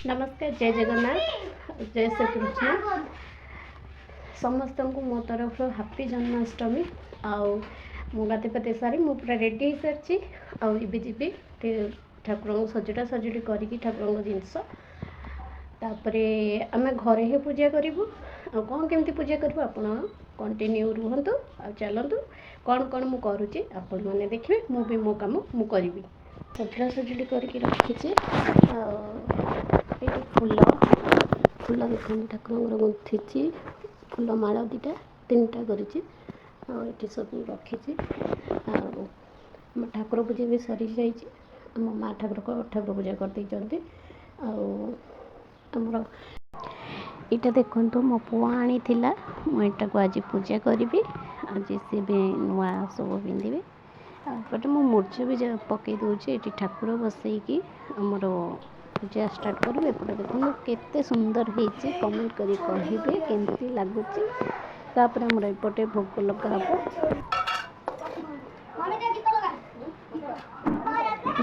नमस्कार जय जगन्नाथ जय श्री कृष्ण समस्त को मो तरफ हापी जन्माष्टमी आउ गाते पाते सारी मु पूरा रेडी हो सारी आबी ठाकुर सजड़ा सजुड़ी करी ठाकुर जिनस आम घरे ही पूजा करूँ कौन केमती पूजा करूँ आप कंटिन्यू रुहतु आ चलतु कौन कौन मु करुच्ची आपण मैंने देखिए मु भी मो काम मु करी सजड़ा सजुड़ी करके रखी फूल फूल देखते ठाकुर गुंथी फूल माला दीटा तीन टा कर सब रखी ठाकुर पूजा भी सरी जाम माँ ठाकुर पूजा कर आमर यहाँ देखु मो पुआ आनी मुझे को आज पूजा करी आज सी भी नुआ सब पिंधे आपटे मो मूर्ज भी पकई दूचे ये ठाकुर बसईकी आमर पूजा स्टार्ट करूँ एपटे देखो केते सुंदर होती कमेंट करी कहे केमती लगुच आमर एपटे भोग लगा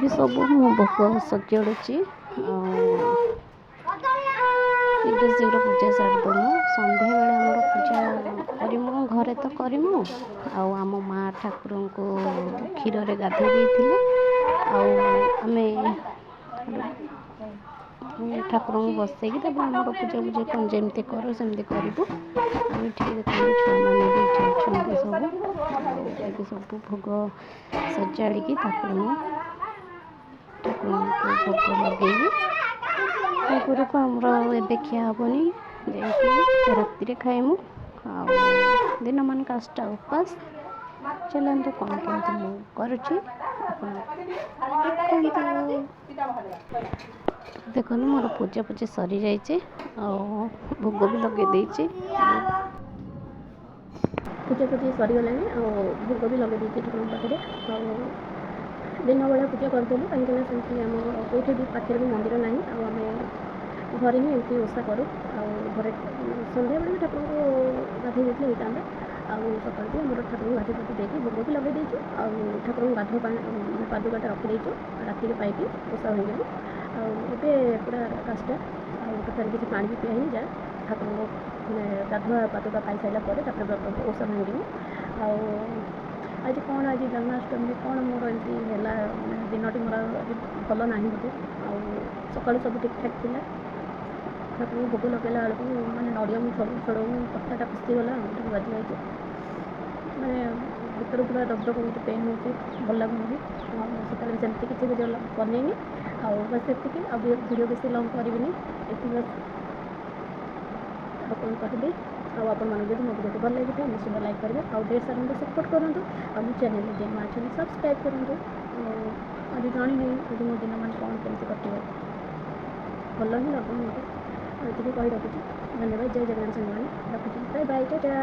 ये सब मु भोग सजाड़ुची शीघ्र पूजा सारिदेमु संध्या बेले आमर पूजा करमु घरे तो करमु आम माँ ठाकुर को क्षीर रे गाधे देते ठाकुर को बसैकी आम पूजा पूजा कौन जमी करूँ सेमती करूँ आम ठीक देखो छुआ मैंने भी सब सब भोग सजाड़ी ठाकुर भोग लगे तापर को आमर ए खिया हेनी राति खाइमु दिन मान काष्टा उपास चलते कौन केमती करुच्ची देखो मोर पूजा पूजा सरी जाइए भोग भी लगे देती पूजा पूजा सरीगला भोग भी लगे देती ठाकुर पाखे दिन बेला पूजा करदेलु कहीं आम कौटे भी पाखे भी मंदिर ना आम घरे ही एमती ओषा करूँ घरे संध्या बेले भी ठाकुर को गाधे देते होता सकाल भी आम ठाकुर को गाधे पाधे देती भोग भी लगे देचु ठाकुर को गाधो पादुकाटा रखिदेचु राति पाई ओषा भांगलु ए पूरा काष्टा आगे किसी पा भी पिया जा ठाकुर को गाधुआ पादुका पाई सारापर ओषा भांगलु आज कौन आज जन्माष्टमी कौन मोर एमती है दिनटी मोर भल ना बोधे सका सब ठीक ठाक थी ठाकुर भोग लगेला बेलू मैंने नड़िया मुझे छोड़ कटाटा खुशीगला बाजी जाइए मैंने भर पूरा दबदब मुझे पेन हो भल लगुनि सकाल सेमती किसी वीडियो बनईनी बस ये वीडियो बेस लंग करी ये बस कौन कहबी आपण मन जो मो वीडियो भल लगे निश्चित लाइक करेंगे आउ ढेर सारा मत सपोर्ट करूँ और मो चैनल जे माँ सब्सक्राइब करूँ आज जानी नहीं आज मो दिन मान कौन केमती कटे भल ही लगे ये कही रखुच्छी धन्यवाद जय जगन्नाथ संग रखुच्छी बाय बाय टाटा।